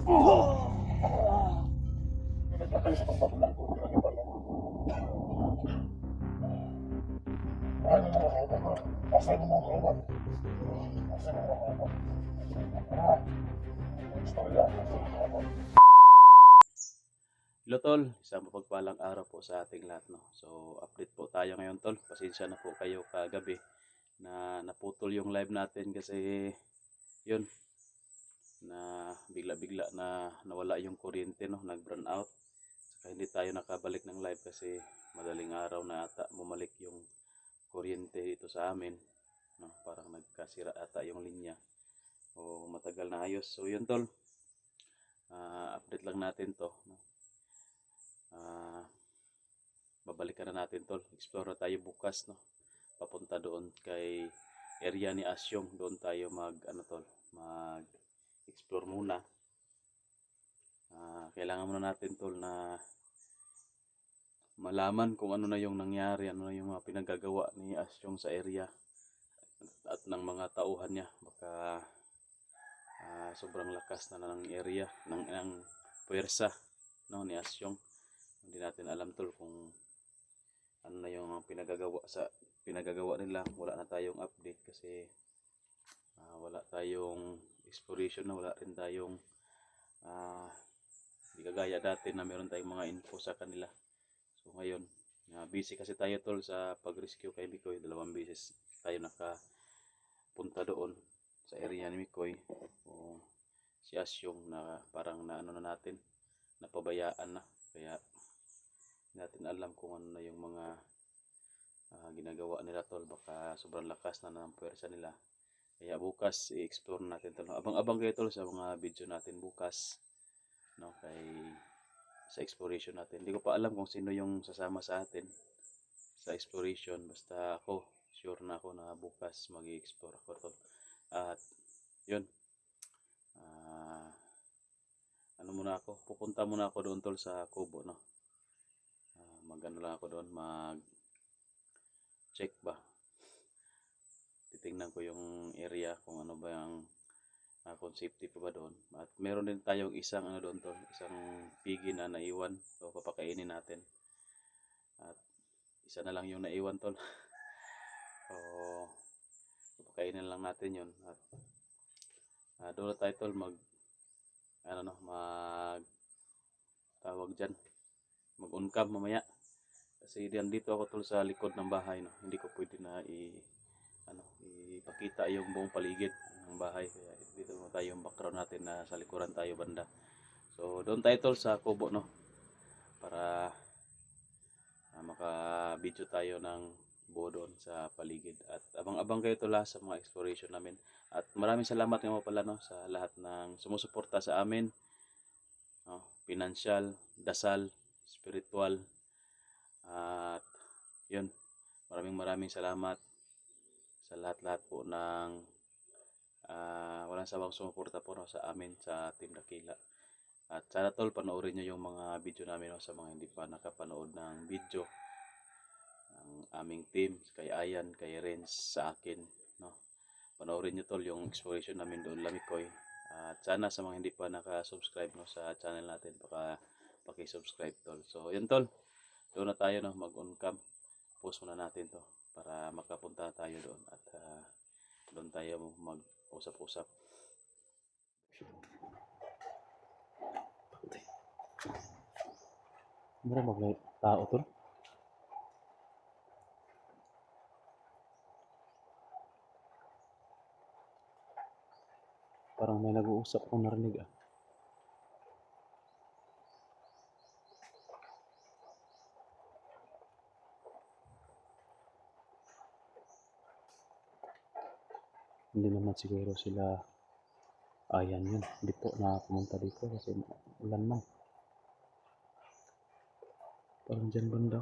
Hello tol, isang mapagpalang araw po sa ating lahat, no. So, update po tayo ngayon tol. Pasensya na po kayo kagabi na naputol yung live natin kasi yun na bigla-bigla na nawala yung kuryente, no, nag-brown out. Saka hindi tayo nakabalik ng live kasi madaling araw na ata bumalik yung kuryente dito sa amin, no. Parang nagkasira ata yung linya o matagal na ayos. So, yun tol. Update lang natin to, no. Babalikan na natin tol, explore na tayo bukas, no, papunta doon kay area ni Asyong. Doon tayo mag mag explore muna. Kailangan muna natin tol na malaman kung ano na yung nangyari, ano na yung mga pinagagawa ni Asyong sa area at ng mga tauhan niya. Baka sobrang lakas na ng area ng puwersa, no, ni Asyong. Hindi natin alam tol kung ano na yung pinagagawa nila. Wala na tayong update kasi wala tayong exploration, na wala rin tayong hindi kagaya dati na meron tayong mga info sa kanila. So ngayon busy kasi tayo tol sa pag-rescue kay Mikoy. 2 beses tayo nakapunta doon sa area ni Mikoy o si Asyong, na parang na ano na natin, napabayaan na. Kaya natin alam kung ano na yung mga ginagawa nila tol. Baka sobrang lakas na ng puwersa nila. Kaya bukas i-explore natin tol. Abang-abang kayo tol sa mga video natin bukas, no, sa exploration natin. Hindi ko pa alam kung sino yung sasama sa atin sa exploration. Basta ako, sure na ako na bukas mag-i-explore ako tol. At yun, pupunta muna ako doon tol sa Kubo, no. Magano lang ako doon, mag check ba, titingnan ko yung area kung ano ba yung kung safety pa ba doon. At meron din tayong isang doon tol, isang pigi na naiwan, so papakainin natin. At isa na lang yung naiwan tol. So papakainin lang natin yun. At doon tayo tol mag tawag dyan, mag-on cam mamaya. Kasi dito ako tol sa likod ng bahay, no. Hindi ko pwede na ipakita yung buong paligid ng bahay. Kaya dito tayo yung background natin, na sa likuran tayo banda. So doon tayo tol sa Kubo, no, para maka-video tayo ng buo doon sa paligid. At abang-abang kayo tol sa mga exploration namin. At maraming salamat nga pala, no, sa lahat ng sumusuporta sa amin, no, financial, dasal, spiritual. At yun, maraming salamat sa lahat-lahat po ng walang sawang sumuporta po, no, sa amin sa Team Dakila. At sana tol, panoorin nyo yung mga video namin, no, sa mga hindi pa nakapanood ng video ng aming team, kay Ayan, kay Renz, sa akin, no. Panoorin nyo tol yung exploration namin doon Lamikoy. At sana sa mga hindi pa naka-subscribe, no, sa channel natin, paki-subscribe tol. So yun tol, doon na tayo, no, mag-on cam. Post muna natin to para makapunta tayo doon at doon tayo mag-usap-usap. Mura mag tao to. Parang may nag-uusap akong narinig ah. Hindi naman siguro sila Ayan yun. Hindi po na pumunta dito kasi ulan man. Parang dyan banda.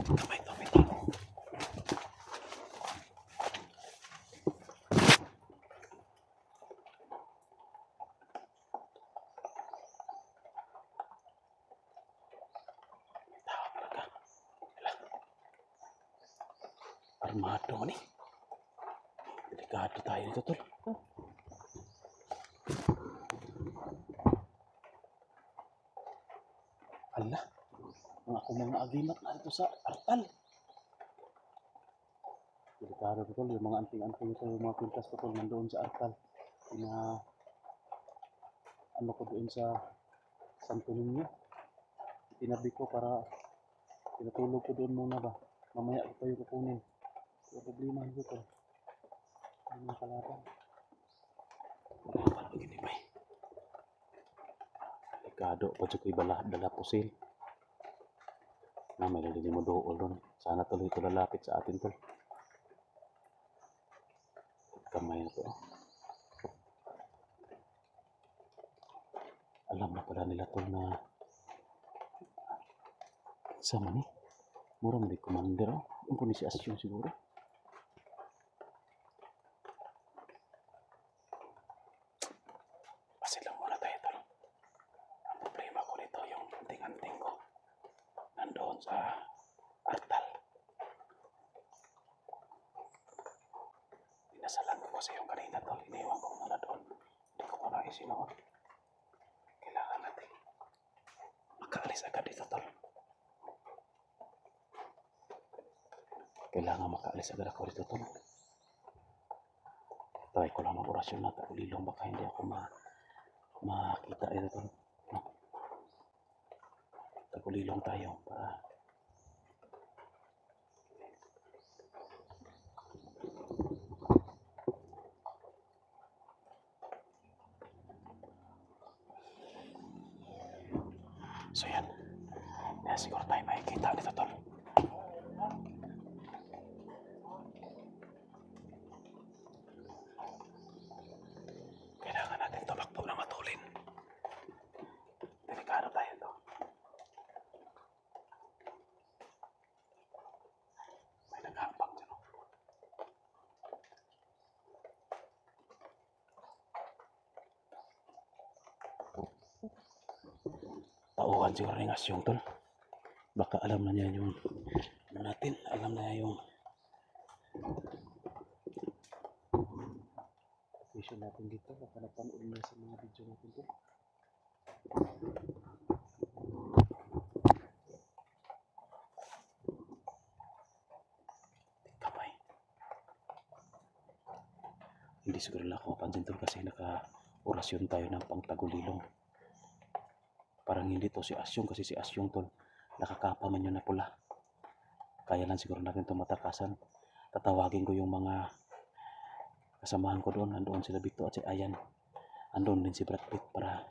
Kamay to, bitaw. Armado ni. Delikado tayo dito, tol. Hala, mga agimat na dito sa artal. Delikado dito, tol. Yung mga anting-anting ito, yung mga kwintas ko, tol, nandoon sa artal. Ano ko doon sa Santo Niño. Tinabi ko para tinatulog ko doon muna ba. Mamaya ko kayo kukunin. Yung problema nito, tol. Ano mga kalaban? Parang begini ba? Delikado pa dyan ko dala pusil. Na may lalagyan mo doon doon. Sana tuloy ito lalapit sa atin, tol. Kamay na to. Alam na pala nila, tol, na sama ni. Murang di commander, oh. Yung po ni si Asyong siguro. Pasilang muna tayo, tol. Ang problema ko nito, yung anting-anting ko. Nandoon sa artal. Pinasalan ko kasi yung kanina, tol. Iniwan ko muna doon. Hindi ko muna isinuot. Kailangan natin makaalis agad dito, tol. Kailangan makaalis agad ako dito, tol. Try ko lang mag-orasyon na tagulilong, baka hindi ako makita ito, tol. No? Tagulilong tayo para so yan. Siguro tayo makikita dito, tol. Kailangan natin tumakbo na matulin. Delikado tayo to. May naghambang dyan. Tauhan siguro ng Asyong, tol. Baka alam na niya yung ano natin. Alam na niya yung vision natin dito. Baka napanood na sa mga video natin, tol. Kamay. Hindi siguro lang ako mapansin, tol, kasi naka-orasyon tayo ng pangtagulilong. Parang hindi to si Asyong, kasi si Asyong, tol, nakakapa man yun na pula. Kaya lang siguro natin ito matakasan. Tatawagin ko yung mga kasamahan ko doon. Andoon sila Bito at si Ayan. Andoon din si Brad Pitt para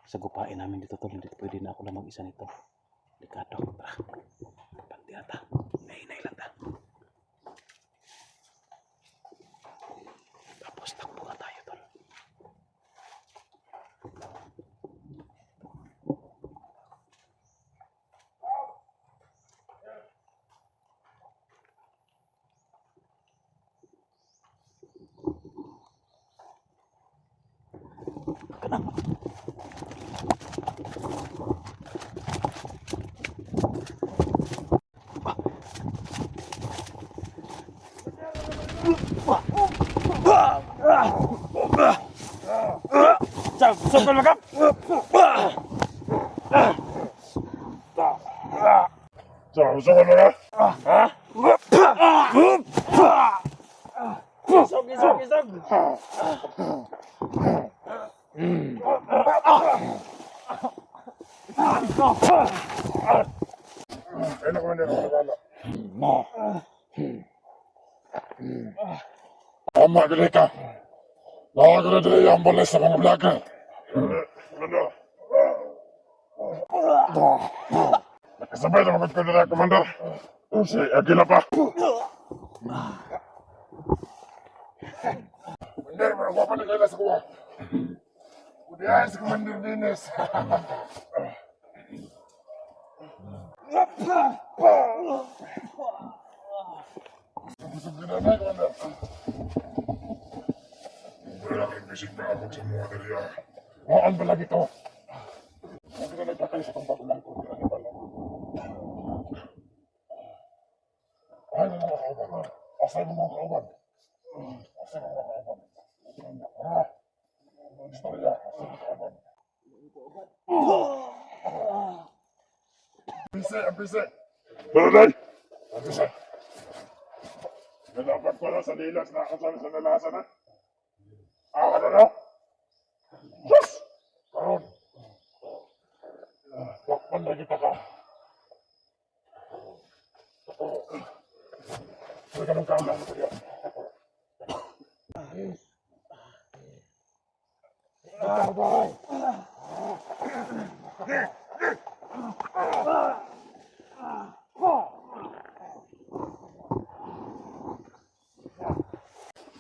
sagupain namin dito, tol. Hindi pwede na ako lang mag-isa nito. Delikado. Tara. Pagtira ta. Nahinay lang ta. Tapos takbo na tayo, tol. Kenapa? Sampai lengkap. Sampai lengkap. Isog. Enak mana kalau Ama mereka lagu dari yang boleh sama belakang. Sampai dapat kendara komander. Saya yakin apa? Benar berapa pada kalian semua? Udah si komander Dinas. Komandan. Malaking bisig na ako sa mga daliya. Waan ba lagi to? Huwag na nagpakay sa pangpagulan ko. Ay, mga kauban. Asay mo mga kauban. Asay mo mga kauban. Istorya. Asay mga kauban. Ambise. Balay! Ambise. Nalapat pala sa lilas na kasal sa nalasa na. Awa na no? Yes! Karon. Wakpan na kita ka. Huwag ka mong kaamlan ko yan. Bye!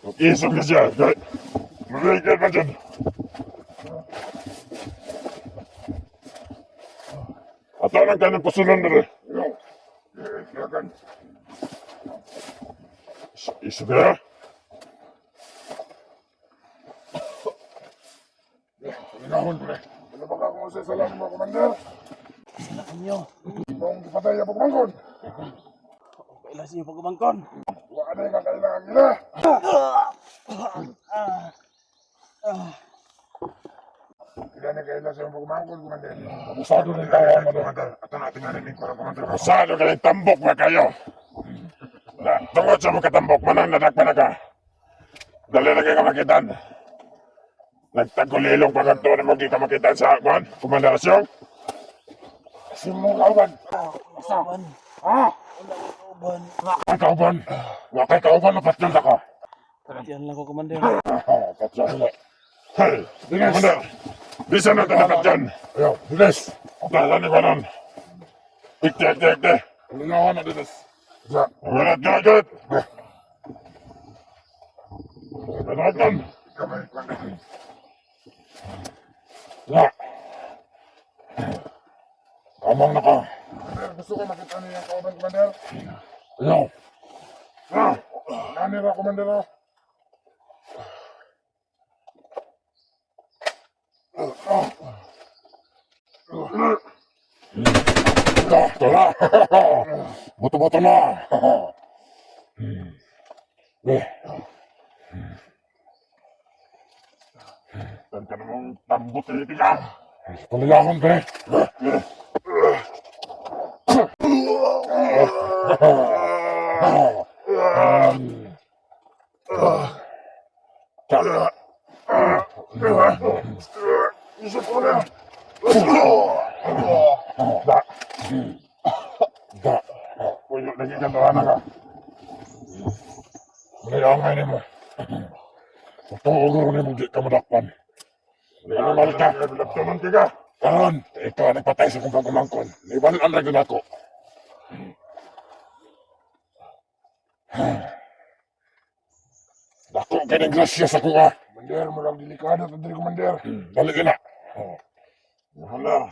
Mag-iisip ka siya. Mag-iisip ka dyan. Atanan ka ng pasulan na rin. Silakan. Isip ka. Pinahon ko rin. Ano ba ka kung sa lang mo, Commander? Salakan nyo. Kung ipatay ang pagmangkon. Kailan siyo pagkumangkon? Wala na yung kakailangan nila. Kailan na kailan sa yung pagmangkon, Commander. Abusado rin tayo, Commander. At ang ating animin ko, Commander. Abusado kayong tambok na kayo. Tungkol sa mga tambok, manang nadakpan na ka. Dali na kayo kamakitan. Nagtagulilong pagkanto na mo di ka makitan sa komandarasyon. Kasi mo kauban. Kauban. Ha? Wala ko kauban. Ay kauban. Wakay kauban na patyan na ka. Yan lang ko, Commander. Patyan na. Hey, Commander. Bisa na ito na patyan. Ayaw, bilis. Dala ni Banon. Ikte. Ulinawan na bilis. Walat gagat. Ganatan. Kamay. Ya. Kamang na ka. Gusto ko makita niya ang kauban, Commander. Ayaw. Ha? Nanira, Commander. Tara. Boto-boto na. Dan ka namang tambot na ka. Palilangan, pre. Isip ko na. Da. Puyo, lagi ka tawanan ka. Palilangan ni mo. Totoo ni mo di ka madakpan. Animal ka. Laptaman ka. Karon, ikaw ang nagpatay sa kong pagkumangkon. Iwanan na gano'n ako. Dako ka ng grasya sa kuha. Commander, malang delikado ito diri, Commander. Dali ka na. Wala.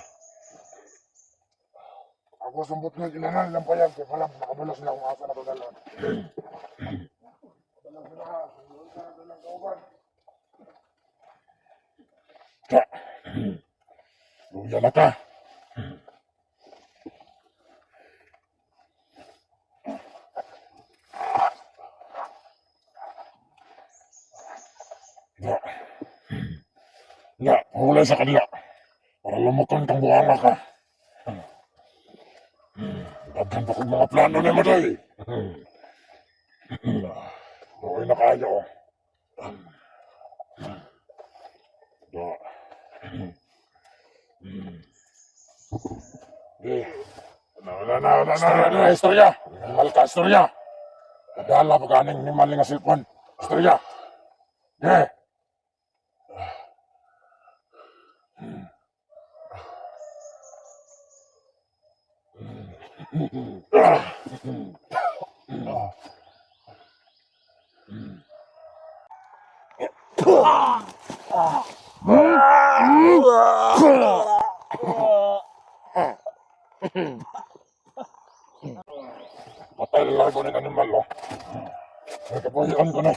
Ako sumbot nga kailangan nilang payag. Kaya pala, makabalas na akong asa na pagdalan. Balas na ha. Wala na dalang kauban. Ka. Luya na ka. Ya, hulay sa kanila. Para lumukon kang buwala ka. Daghan pa kong mga plano ni Maday. Okay na kayo. Na, istorya. Mahal ka, istorya. Kadala pa kaning ni Maling nga silpon. Istorya. Yeah. Patay na largo ng animal, oh. May kapuhian ko na.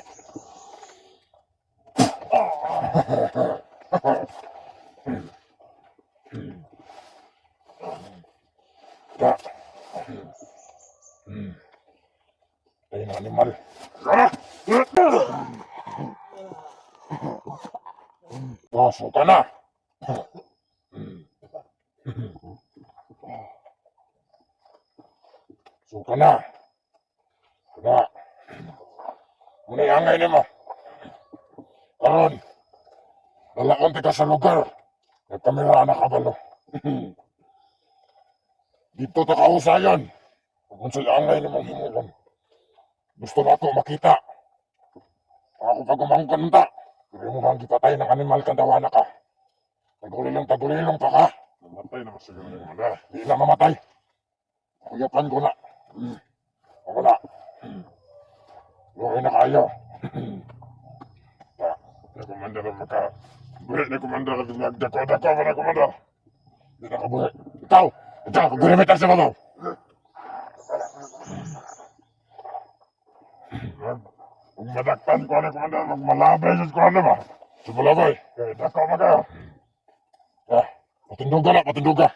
Ya. Patay na animal. Pasok ka na. Suka na. Wala. Muna iangay ni mo. Karon. Lalaon ka sa lugar. May kamera na kabalo. Dito to kausayon. Kung sa iangay ni mo himulon. Gusto na ako makita. Ako pag umangkon ta. Pero mo bang gipatay ng animal kandawana ka. Tagulilong pa ka. Mamatay na kasi gano'n yung mga. Di na mamatay. Kuyapan ko na. Ako na. Luhay na kayo. Na komanda na maka. Buhay na komanda na nagdako-dako pa na komanda. Di na kabuhay. Ikaw! Pag-gurimitan sa mga. Kung madakpan ko na komanda, magmalabay sa komanda ba? Sa malabay. Kaya dako ba kayo? Patunduga na, patunduga.